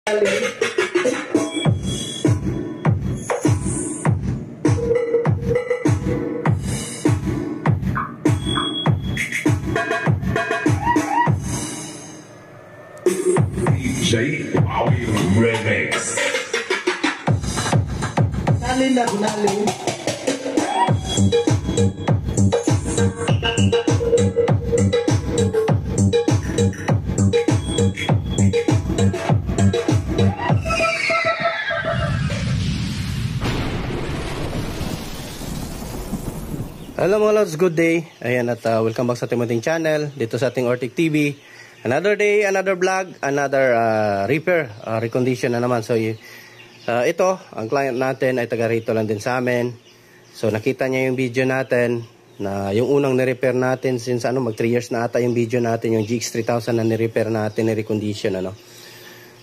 DJ Remix. Nalin na, nalin. Hello mga lods, good day. Ayan at welcome back sa ating munting channel dito sa ating Ortic TV. Another day, another vlog, another repair, recondition na naman. So ito, ang client natin ay taga rito lang din sa amin. So nakita niya yung video natin na yung unang ni-repair natin since mag 3 years na ata yung video natin, yung GX3000 na ni-repair natin, ni-recondition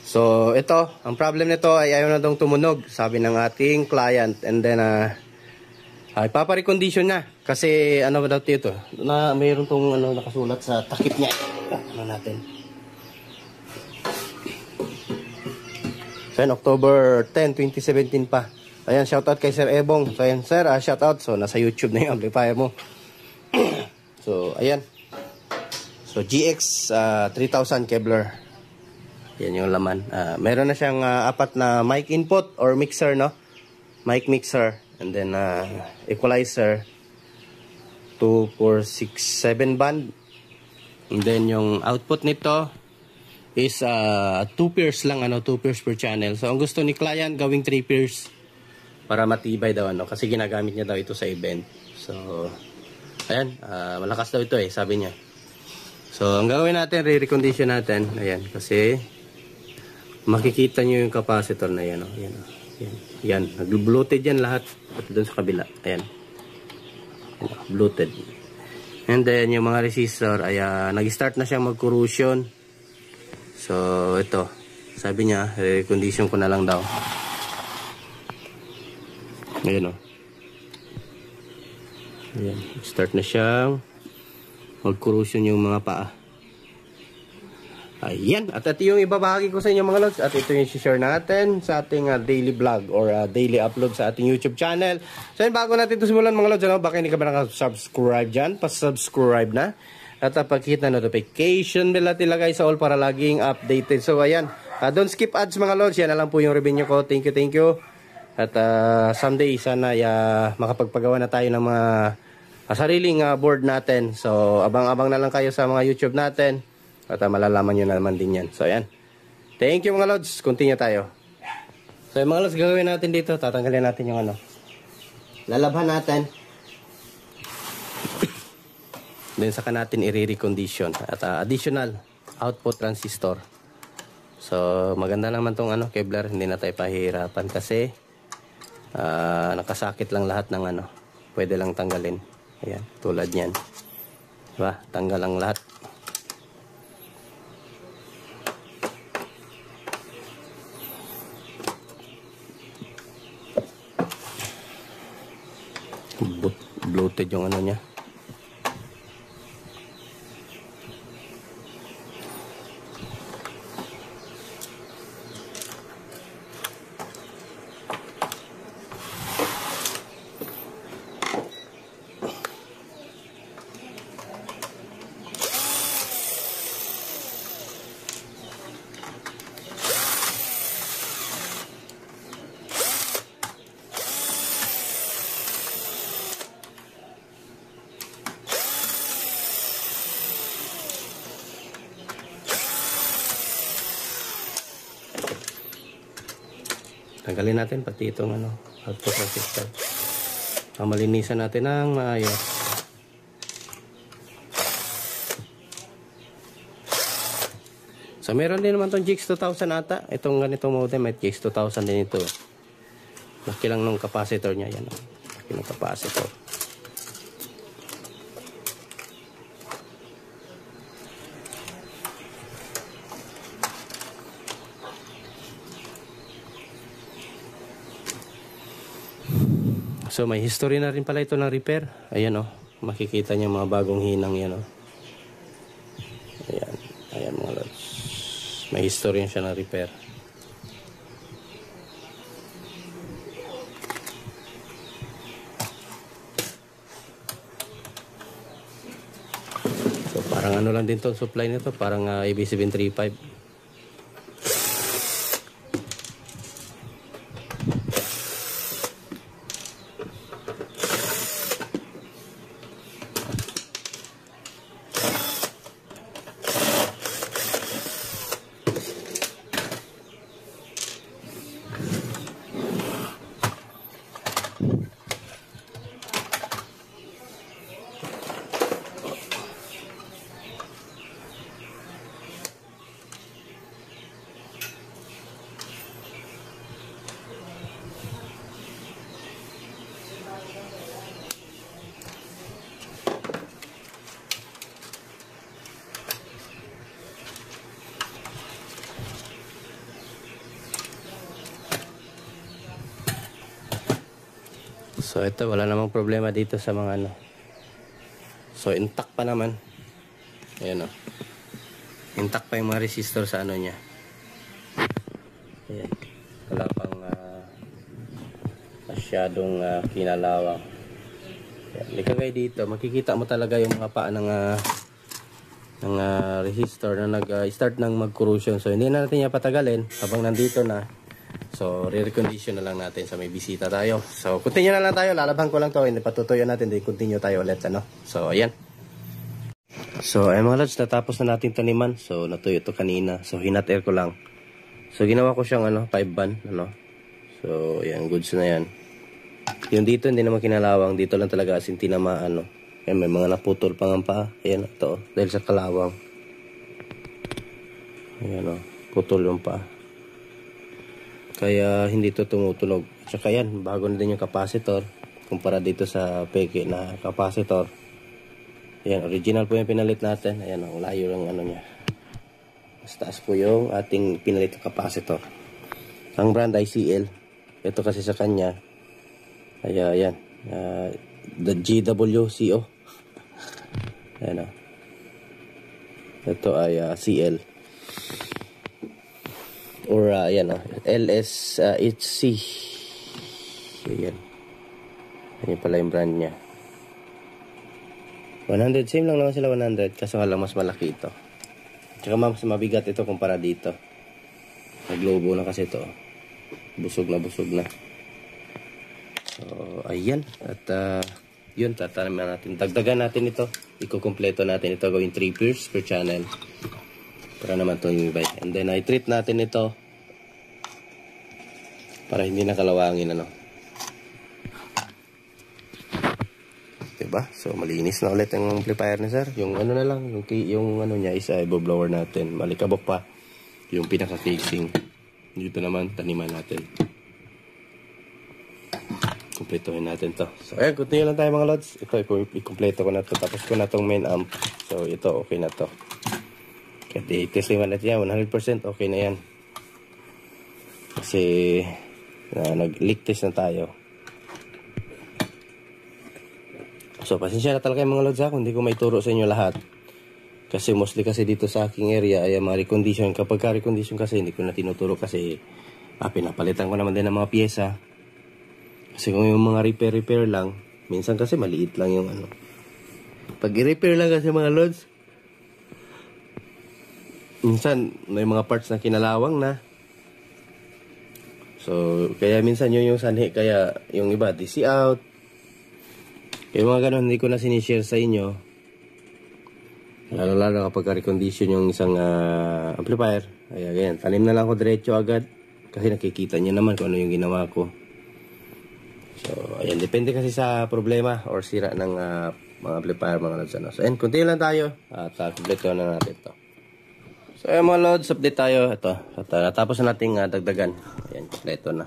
So ito, ang problem nito ay ayaw na daw tumunog, sabi ng ating client, and then ay papa-recondition niya kasi ba daw ito na mayroon tong nakasulat sa takip niya. Natin. So ayan, October 10, 2017 pa. Ayan, shoutout kay Sir Ebong. So ayan, Sir, shoutout. So nasa YouTube na yung amplifier mo. So ayan. So GX 3000 Kevlar. Yan yung laman. Meron na siyang apat na mic input or mixer, no? Mic mixer. And then equalizer 2, 4, 6, 7 band. And then yung output nito is 2 pairs lang, 2 pairs per channel. So ang gusto ni client gawing 3 pairs para matibay daw, kasi ginagamit niya daw ito sa event. So ayan, malakas daw ito sabi niya. So ang gagawin natin, re-recondition natin. Ayan, kasi makikita niyo yung capacitor na yan, Yan, nag-bloated yan lahat. At doon sa kabila, ayan, bloated. And then yung mga resistor ay nag-start na siyang mag-corrosion. So ito, sabi niya recondition ko na lang daw. Ayan ayan, start na siyang mag-corrosion yung mga paa. Ayan, at ito yung ibabahagi ko sa inyo mga lods. At ito yung share natin sa ating daily vlog or daily upload sa ating YouTube channel. So yun, bago natin ito simulan mga lods, baka hindi ka ba nakasubscribe dyan, pa-subscribe na. At pag-hit na notification bell at ilagay sa all para laging updated. So ayan, don't skip ads mga lods. Yan na lang po yung revenue ko. Thank you. At someday sana makapagpagawa na tayo ng mga sariling board natin. So abang-abang na lang kayo sa mga YouTube natin. At malalaman nyo na naman din yan. So ayan, thank you mga lods. Continue tayo. So yung mga lods, gagawin natin dito, tatanggalin natin yung lalabhan natin. Then saka natin i-recondition. At additional output transistor. So maganda naman tong Kevlar. Hindi na tayo pahihirapan kasi nakasakit lang lahat ng pwede lang tanggalin. Ayan, tulad yan, diba? Tanggal lang lahat. Bloated yung niya. Tanggalin natin pati itong output resistor. Malinisan natin ng maayos. So meron din naman itong GX2000 ata. Itong ganitong modem may GX2000 din ito. Laki lang ng capacitor niya. Yan, laki ng capacitor. So may history na rin pala ito ng repair. Ayan makikita niyo mga bagong hinang yan Ayan mga lods. May history siya ng repair. Parang ano lang din to supply nito, parang AB735. So ito, wala namang problema dito sa mga ano. So intact pa naman. Ayan o. Intact pa yung mga resistor sa ano niya. Ayan. Wala pang masyadong kinalawang. Ayan. Likagay dito, makikita mo talaga yung mga paa ng resistor na nag-start ng mag-corrosion. So hindi na natin niya patagalin habang nandito na. So, re-recondition na lang natin sa may bisita tayo. So, continue na lang tayo. Lalabhan ko lang to. Hindi patutuyo natin. Then, continue tayo ulit. Ano? So, ayan. So, ayan mga lads. Natapos na natin taniman. So, natuyo to kanina. So, hinat air ko lang. So, ginawa ko siyang 5 ban. Ano? So, ayan. Goods na yan. Yung dito, hindi naman kinalawang. Dito lang talaga asin tinamaan. Ayan, may mga naputol pang ang paa. Ayan, ito. Dahil sa kalawang. Ayan, putol yung paa. Kaya hindi to tumutunog. Tsaka yan, bago na din yung capacitor kumpara dito sa peke na capacitor. Ayan, original po yung pinalit natin. Ayan, layo lang ano niya. Mas taas po yung ating pinalit na capacitor. Ang brand ICL. Ito kasi sa kanya. Ayan, the GWCO. Ayan, ito ay CL. Or ayan LSHC. Ayan. Ayan pala yung brand niya. 100, same lang naman sila 100. Kaso nga lang mas malaki ito. Tsaka mas mabigat ito kumpara dito. Naglobo na kasi ito. Busog na. So ayan. At yun, tatanaman natin. Dagdagan natin ito. Ikukumpleto natin ito. Gawin 3 pairs per channel. Para naman ito yung bike. And then, i-treat natin ito para hindi nakalawangin, ano. Diba? So, malinis na ulit ang amplifier ni sir. Yung ano na lang, yung ano niya is blower natin. Malikabok pa yung pinaka-casing. Dito naman, taniman natin. Kumpletuhin natin to. So, ayan, continue lang tayo mga lods. Ito, i-kumpleto ko na to. Tapos ko na tong main amp. So, ito, okay na to. At i-testing natin yan, 100% okay na yan. Kasi nag-leak test na tayo. So pasensya na talaga yung mga lods kung hindi ko may turo sa inyo lahat. Kasi mostly kasi dito sa aking area ay mga recondition. Kapag ka-recondition kasi hindi ko na tinuturo kasi pinapalitan ko naman din ng mga pyesa. Kasi kung yung mga repair lang, minsan kasi maliit lang yung ano. Pag i-repair lang kasi mga lods, minsan may mga parts na kinalawang na. So kaya minsan yun yung sanhi. Kaya yung iba DC out. Yung mga ganun hindi ko na sinishare sa inyo. Lalo kapag recondition yung isang amplifier. Kaya ganyan, tanim na lang ako diretso agad. Kasi nakikita niya naman kung ano yung ginawa ko. So ayan, depende kasi sa problema or sira ng mga amplifier mga lods. So ayan, continue lang tayo. At kompleto na natin to. So ayan mga lods, update tayo. Ito, natapos na nating dagdagan. Ayan, kompleto na.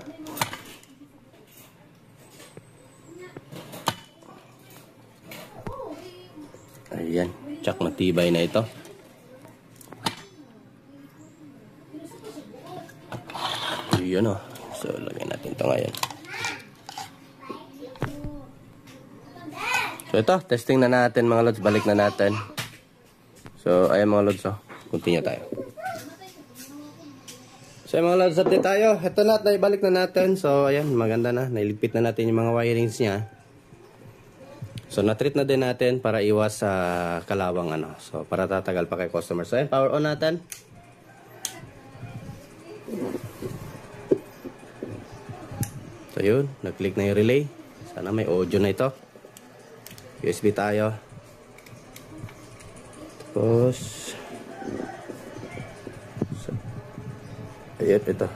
Ayan, tsak matibay na ito. Ayan o. So lagyan natin ito ngayon. So ito, testing na natin mga lods. Balik na natin. So ayan mga lods, continue tayo. So mga lods, update tayo. Ito na, naibalik na natin. So ayan, maganda na. Nailigpit na natin yung mga wirings niya. So na-treat na din natin para iwas sa kalawang ano. So para tatagal pa kay customer. So ayan, power on natin. So yun, nag-click na yung relay. Sana may audio na ito. USB tayo. Tapos so, ayan, ito.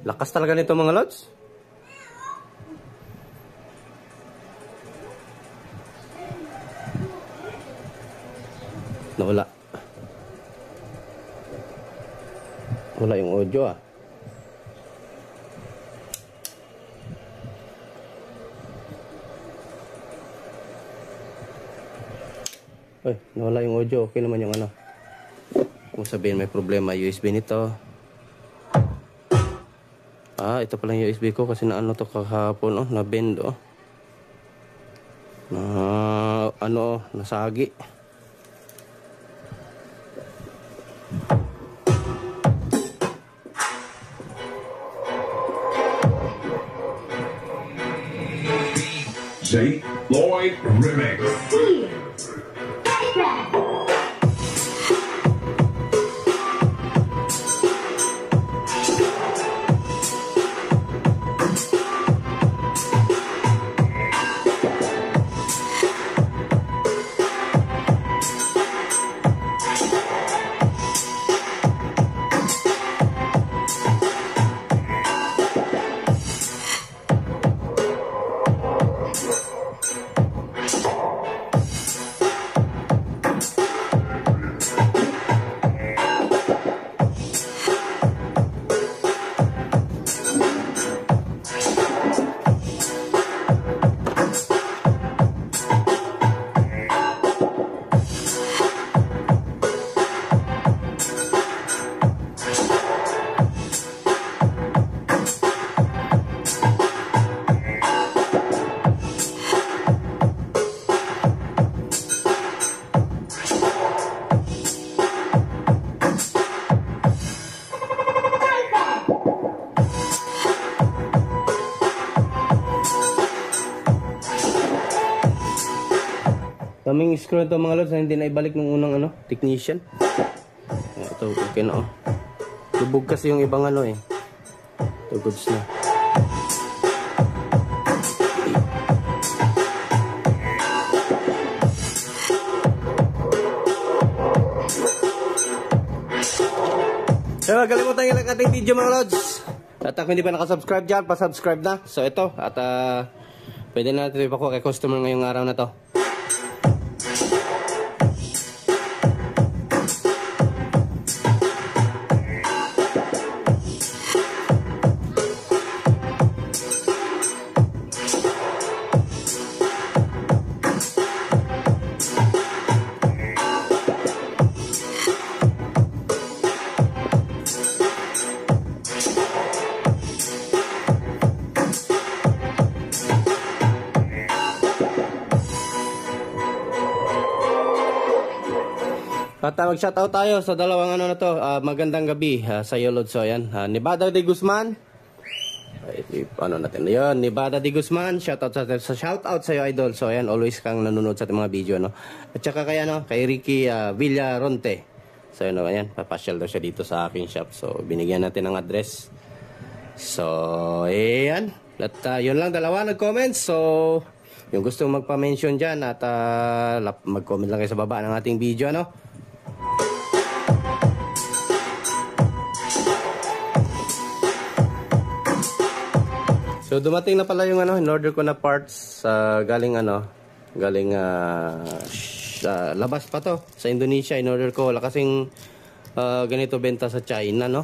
Lakas talaga nito mga lods. Nawala. Wala yung audio ah. Ay, nawala yung audio. Okay naman yung ano. Kung sabihin may problema USB nito. Ah, ito pala yung USB ko kasi naano to kahapon oh, na-bend oh. Na ano, nasagi. J. Lloyd Remix. Daming screw ito mga lods na hindi na ibalik ng unang ano, technician. Ito okay na oh. Lubog kasi yung ibang ano eh. Ito goods na. So wag kalimutan yung like ating video mga lods. At kung hindi pa nakasubscribe dyan, pa-subscribe na. So ito at pwede na natin ipakuha kay customer ngayong araw na to. At mag-shoutout tayo sa dalawang ano na to. Magandang gabi sa iyo, Lord. So, ayan. Nevada de Guzman. Ano natin na yun? Nevada de Guzman. Shoutout sa iyo, Idol. So, ayan. Always kang nanonood sa ating mga video, no? At saka kay, ano, kay Ricky Villaronte. So, ano, ayan. Papasyal daw siya dito sa aking shop. So, binigyan natin ng address. So, ayan. At yun lang, dalawa nag-comment. So, yung gustong magpa-mention dyan at mag-comment lang kayo sa baba ng ating video, no? So dumating na pala yung ano, in-order ko na parts galing ano, galing labas pa to sa Indonesia. In-order ko, wala kasing ganito benta sa China, no?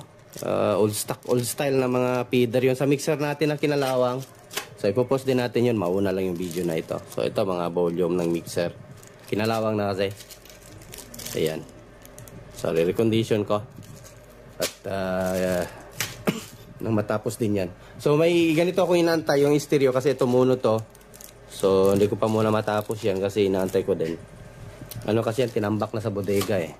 Old stock, old style na mga feeder yun sa mixer natin na kinalawang. So ipopost din natin yun, mauna lang yung video na ito. So ito mga volume ng mixer. kinalawang na kasi. Ayan. So, re-recondition ko. At, nang matapos din yan. So, may ganito ako inaantay yung stereo kasi tumuno to. So, hindi ko pa muna matapos yan kasi inaantay ko din. Ano kasi yan, tinambak na sa bodega eh.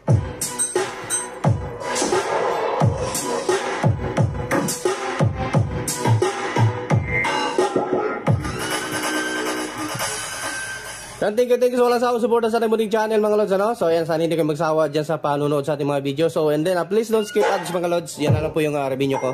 Thank you so much sa support sa ating muling channel mga lods, ano? So ayan, sana hindi kayo magsawa dyan sa panunood sa ating mga video. So and then please don't skip ads mga lods. Yan na lang po yung review ko.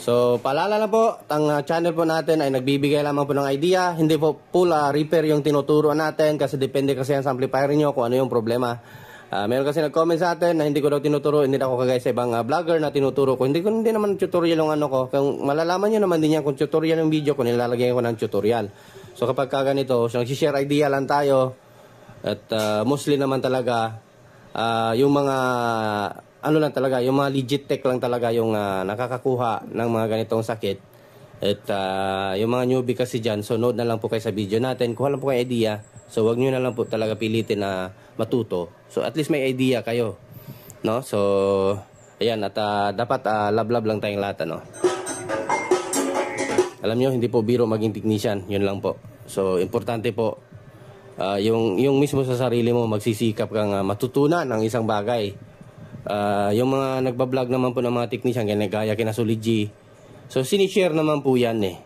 So, paalala na po, ang channel po natin ay nagbibigay lamang po ng idea. Hindi po full repair yung tinuturo natin kasi depende kasi yan sa amplifier nyo kung ano yung problema. Meron kasi nag-comment sa atin na hindi ko daw tinuturo, hindi na ako kagaya sa ibang vlogger na tinuturo ko. Hindi naman tutorial yung ano ko. Kung malalaman nyo naman din yan kung tutorial yung video ko, nilalagay ko ng tutorial. So, kapag ganito, so, nagsishare idea lang tayo at mostly naman talaga yung mga ano lang talaga, yung mga legit tech lang talaga yung nakakakuha ng mga ganitong sakit. At yung mga newbie kasi dyan, so note na lang po kayo sa video natin. Kuha lang po kayo idea. So wag nyo na lang po talaga pilitin na matuto. So at least may idea kayo. No? So, ayan. At dapat love-love lang tayong lahat. Ano? Alam nyo, hindi po biro maging technician. Yun lang po. So, importante po, yung mismo sa sarili mo, magsisikap kang matutunan ng isang bagay. Yung mga nagbablog naman po ng mga technician gaya kina Solid G, so sinishare naman po yan eh,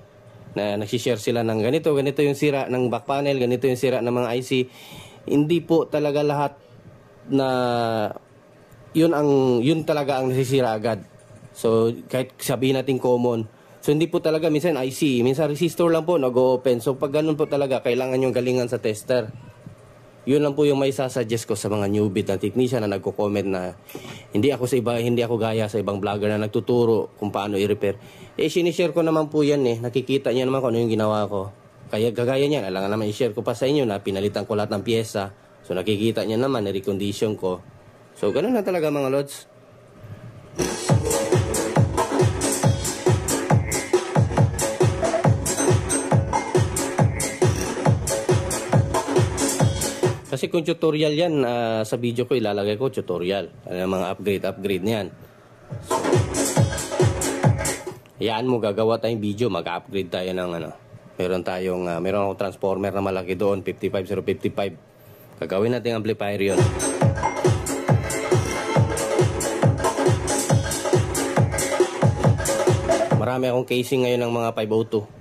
na nagsishare sila ng ganito yung sira ng back panel, ganito yung sira ng mga IC. Hindi po talaga lahat na yun talaga ang nasisira agad. So kahit sabihin natin common, so hindi po talaga, minsan IC, minsan resistor lang po nag-open. So pag ganun po talaga, kailangan yung galingan sa tester. Yun lang po yung may sasuggest ko sa mga newbie na technician na nagko-comment na hindi ako gaya sa ibang vlogger na nagtuturo kung paano i-repair. Sinishare ko naman po yan eh. Nakikita niyo naman kung ano yung ginawa ko. Kaya gagaya niyan, alangan naman i-share ko pa sa inyo na pinalitan ko lahat ng pyesa. So nakikita niyo naman, na-recondition ko. So ganun na talaga mga lods. Kasi kung tutorial yan, sa video ko ilalagay ko tutorial. Mga upgrade niyan. So, hayaan mo, gagawa tayong video, mag-upgrade tayo ng ano. Meron akong transformer na malaki doon, 55055. Gagawin natin amplifier yun. Marami akong casing ngayon ng mga 502.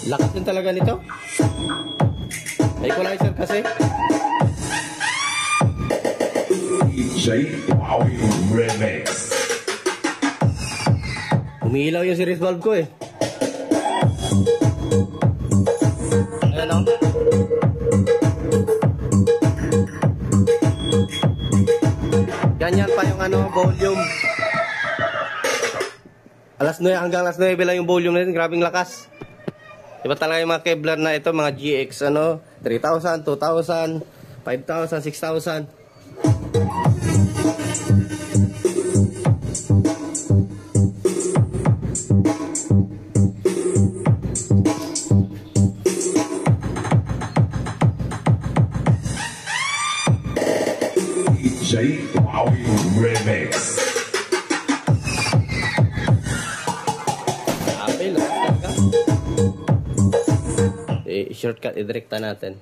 Lakas din talaga nito. Equalizer kasi. DJ Wowie Remix. Umiilaw yung series valve ko eh. Ayan o. Ganyan pa yung ano, volume. Hanggang alas 9 lang yung volume natin. Grabing lakas. Iba talaga yung mga Kevlar na ito, mga GX, 3,000, 2,000, 5,000, 6,000. DJ Wowie Remix. Apel, lakas talaga. Shortcut, i-directa natin.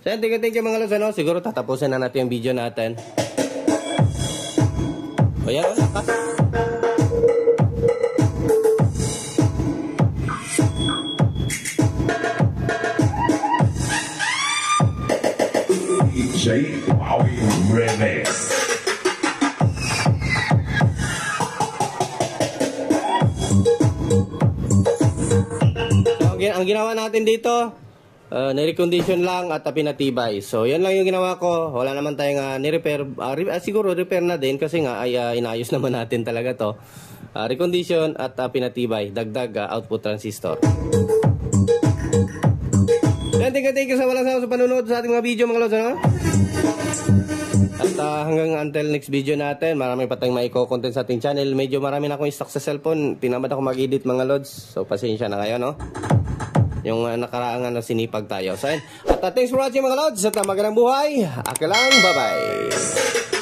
So yan, thank you mga lods, siguro tatapusin na natin yung video natin. O yan, lakas. DJ Wowie Remix. ang ginawa natin dito, nirecondition lang at pinatibay. So, yan lang yung ginawa ko. Wala naman tayong ni-repair. Siguro repair na din kasi nga ay inayos naman natin talaga to. Recondition at pinatibay. Dagdag output transistor. Yan, thank you sa walang sama sa panunod sa ating mga video mga lods, ano? At hanggang until next video natin, marami pa tayong maiko-content sa ating channel. Medyo marami na akong stock sa cellphone. Tinamad ako mag-edit mga lods. So, pasensya na kayo, no? Yung nakaraang sinipag tayo. So, at thanks for watching mga lods. At magandang buhay. Ako lang, bye-bye.